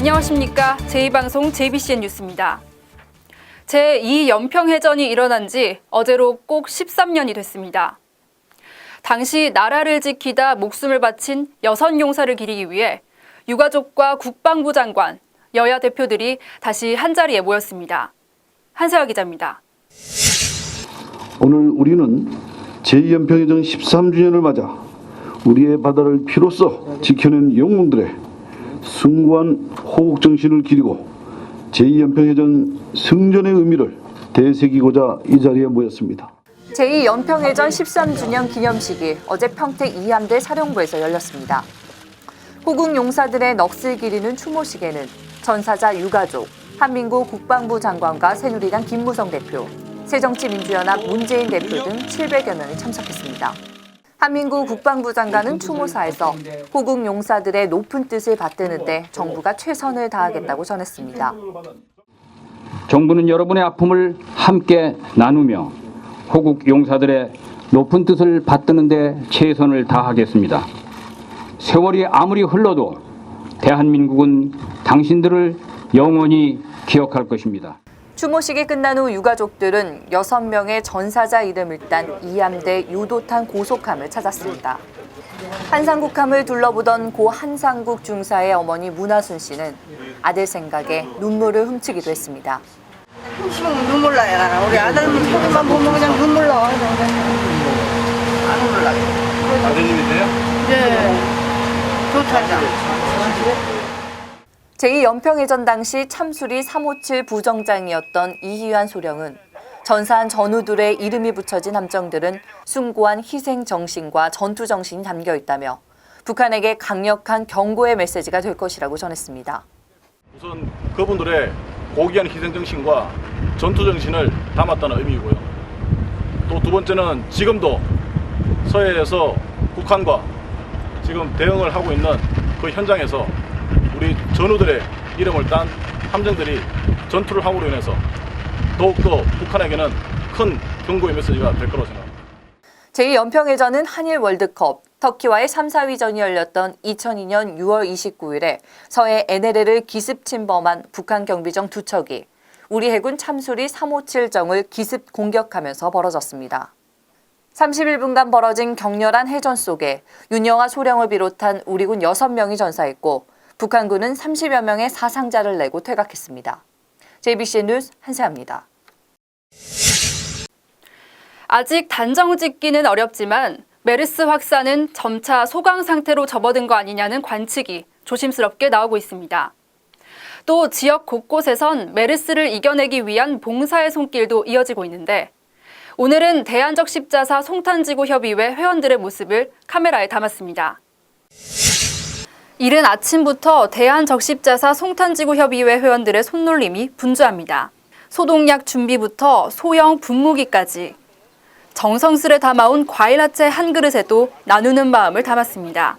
안녕하십니까. 제2방송 JBCN 뉴스입니다. 제2연평해전이 일어난 지 어제로 꼭 13년이 됐습니다. 당시 나라를 지키다 목숨을 바친 여선 용사를 기리기 위해 유가족과 국방부 장관, 여야 대표들이 다시 한자리에 모였습니다. 한세화 기자입니다. 오늘 우리는 제2연평해전 13주년을 맞아 우리의 바다를 피로써 지켜낸 영웅들의 숭고한 호국정신을 기리고 제2연평해전 승전의 의미를 되새기고자 이 자리에 모였습니다. 제2연평해전 13주년 기념식이 어제 평택 이함대 사령부에서 열렸습니다. 호국 용사들의 넋을 기리는 추모식에는 전사자 유가족, 한민구 국방부 장관과 새누리당 김무성 대표, 새정치민주연합 문재인 대표 등 700여 명이 참석했습니다. 한민구 국방부 장관은 추모사에서 호국 용사들의 높은 뜻을 받드는데 정부가 최선을 다하겠다고 전했습니다. 정부는 여러분의 아픔을 함께 나누며 호국 용사들의 높은 뜻을 받드는 데 최선을 다하겠습니다. 세월이 아무리 흘러도 대한민국은 당신들을 영원히 기억할 것입니다. 추모식이 끝난 후 유가족들은 6명의 전사자 이름을 딴 이함대 유도탄 고속함을 찾았습니다. 한상국함을 둘러보던 고 한상국 중사의 어머니 문하순 씨는 아들 생각에 눈물을 훔치기도 했습니다. 눈물 나요. 우리 아들은 소리만 보면 그냥 눈물 나. 안 올라요. 아드님이세요? 네. 좋다죠. 제2연평해전 당시 참수리 357 부정장이었던 이희환 소령은 전사한 전우들의 이름이 붙여진 함정들은 숭고한 희생 정신과 전투 정신이 담겨 있다며 북한에게 강력한 경고의 메시지가 될 것이라고 전했습니다. 우선 그분들의 고귀한 희생 정신과 전투 정신을 담았다는 의미이고요. 또 두 번째는 지금도 서해에서 북한과 지금 대응을 하고 있는 그 현장에서 우리 전우들의 이름을 딴 함정들이 전투를 함으로 인해서 더욱더 북한에게는 큰 경고의 메시지가 될 거라고 생각합니다. 제2연평해전은 한일 월드컵, 터키와의 3, 4위전이 열렸던 2002년 6월 29일에 서해 NLL을 기습 침범한 북한 경비정 2척이 우리 해군 참수리 357정을 기습 공격하면서 벌어졌습니다. 31분간 벌어진 격렬한 해전 속에 윤영아 소령을 비롯한 우리군 6명이 전사했고 북한군은 30여 명의 사상자를 내고 퇴각했습니다. JBCN 뉴스 한세아입니다. 아직 단정 짓기는 어렵지만 메르스 확산은 점차 소강 상태로 접어든 거 아니냐는 관측이 조심스럽게 나오고 있습니다. 또 지역 곳곳에선 메르스를 이겨내기 위한 봉사의 손길도 이어지고 있는데 오늘은 대한적십자사 송탄지구협의회 회원들의 모습을 카메라에 담았습니다. 이른 아침부터 대한적십자사 송탄지구협의회 회원들의 손놀림이 분주합니다. 소독약 준비부터 소형 분무기까지 정성스레 담아온 과일야채 한 그릇에도 나누는 마음을 담았습니다.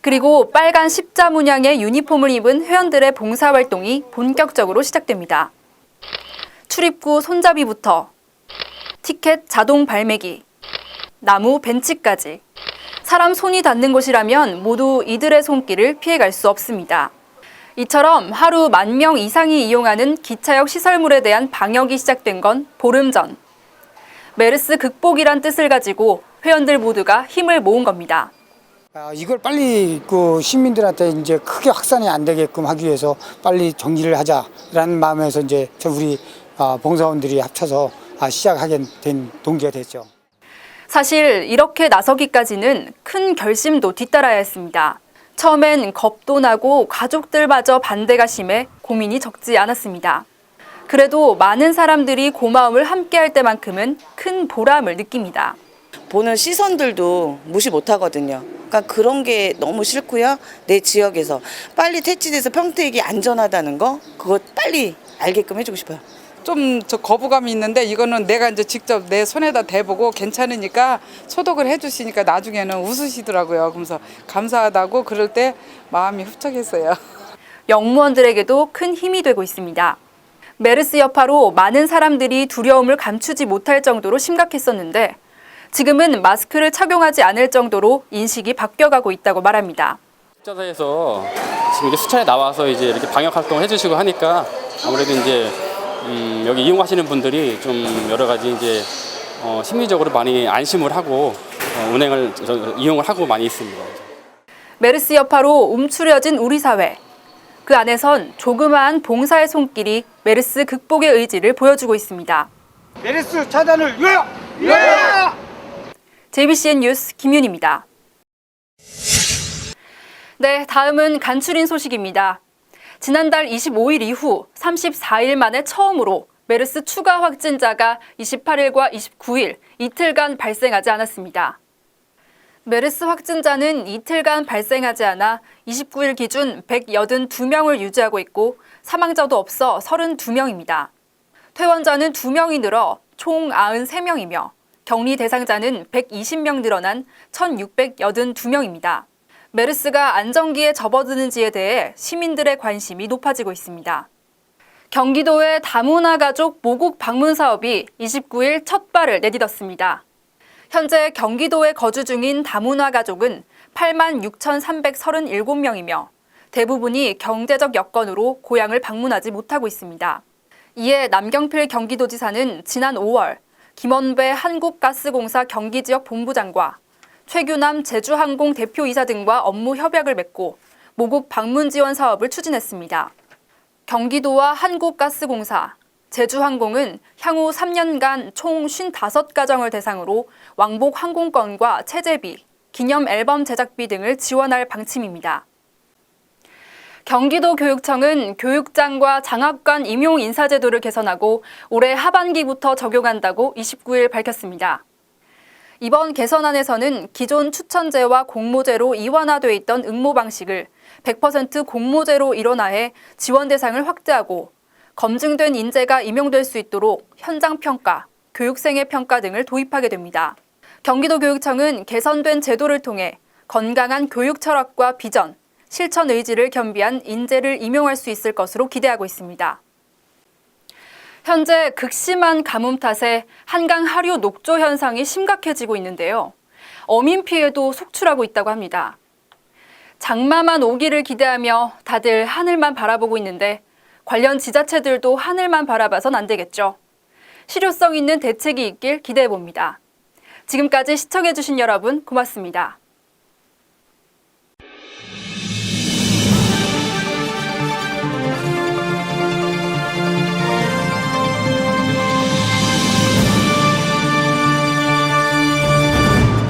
그리고 빨간 십자 문양의 유니폼을 입은 회원들의 봉사활동이 본격적으로 시작됩니다. 출입구 손잡이부터 티켓 자동 발매기, 나무 벤치까지 사람 손이 닿는 곳이라면 모두 이들의 손길을 피해갈 수 없습니다. 이처럼 하루 10,000명 이상이 이용하는 기차역 시설물에 대한 방역이 시작된 건 보름 전. 메르스 극복이란 뜻을 가지고 회원들 모두가 힘을 모은 겁니다. 이걸 빨리 시민들한테 이제 크게 확산이 안 되게끔 하기 위해서 빨리 정리를 하자라는 마음에서 이제 우리 봉사원들이 합쳐서 시작하게 된 동기가 됐죠. 사실 이렇게 나서기까지는 큰 결심도 뒤따라야 했습니다. 처음엔 겁도 나고 가족들마저 반대가 심해 고민이 적지 않았습니다. 그래도 많은 사람들이 고마움을 함께할 때만큼은 큰 보람을 느낍니다. 보는 시선들도 무시 못하거든요. 그러니까 그런 게 너무 싫고요. 내 지역에서 빨리 퇴치돼서 평택이 안전하다는 거 그거 빨리 알게끔 해주고 싶어요. 좀 거부감이 있는데 이거는 내가 이제 직접 내 손에다 대보고 괜찮으니까 소독을 해주시니까 나중에는 웃으시더라고요. 그러면서 감사하다고 그럴 때 마음이 흡족했어요. 영무원들에게도 큰 힘이 되고 있습니다. 메르스 여파로 많은 사람들이 두려움을 감추지 못할 정도로 심각했었는데 지금은 마스크를 착용하지 않을 정도로 인식이 바뀌어가고 있다고 말합니다. 십자사에서 지금 이제 수차에 나와서 이제 이렇게 방역 활동을 해주시고 하니까 아무래도 이제 여기 이용하시는 분들이 좀 여러 가지 이제 심리적으로 많이 안심을 하고 이용을 하고 많이 있습니다. 메르스 여파로 움츠려진 우리 사회. 그 안에선 조그마한 봉사의 손길이 메르스 극복의 의지를 보여주고 있습니다. 메르스 차단을 위하여! 위하여! JBCN 뉴스 김윤입니다. 네, 다음은 간추린 소식입니다. 지난달 25일 이후 34일 만에 처음으로 메르스 추가 확진자가 28일과 29일 이틀간 발생하지 않았습니다. 메르스 확진자는 이틀간 발생하지 않아 29일 기준 182명을 유지하고 있고 사망자도 없어 32명입니다. 퇴원자는 2명이 늘어 총 93명이며 격리 대상자는 120명 늘어난 1,682명입니다. 메르스가 안정기에 접어드는지에 대해 시민들의 관심이 높아지고 있습니다. 경기도의 다문화 가족 모국 방문 사업이 29일 첫 발을 내딛었습니다. 현재 경기도에 거주 중인 다문화 가족은 86,337명이며 대부분이 경제적 여건으로 고향을 방문하지 못하고 있습니다. 이에 남경필 경기도지사는 지난 5월 김원배 한국가스공사 경기지역 본부장과 최규남 제주항공 대표이사 등과 업무 협약을 맺고 모국 방문 지원 사업을 추진했습니다. 경기도와 한국가스공사, 제주항공은 향후 3년간 총 55가정을 대상으로 왕복 항공권과 체재비, 기념 앨범 제작비 등을 지원할 방침입니다. 경기도 교육청은 교육장과 장학관 임용 인사 제도를 개선하고 올해 하반기부터 적용한다고 29일 밝혔습니다. 이번 개선안에서는 기존 추천제와 공모제로 이완화돼 있던 응모 방식을 100% 공모제로 일원화해 지원 대상을 확대하고 검증된 인재가 임용될 수 있도록 현장 평가, 교육생의 평가 등을 도입하게 됩니다. 경기도 교육청은 개선된 제도를 통해 건강한 교육 철학과 비전, 실천 의지를 겸비한 인재를 임용할 수 있을 것으로 기대하고 있습니다. 현재 극심한 가뭄 탓에 한강 하류 녹조 현상이 심각해지고 있는데요. 어민 피해도 속출하고 있다고 합니다. 장마만 오기를 기대하며 다들 하늘만 바라보고 있는데 관련 지자체들도 하늘만 바라봐선 안 되겠죠. 실효성 있는 대책이 있길 기대해봅니다. 지금까지 시청해주신 여러분 고맙습니다.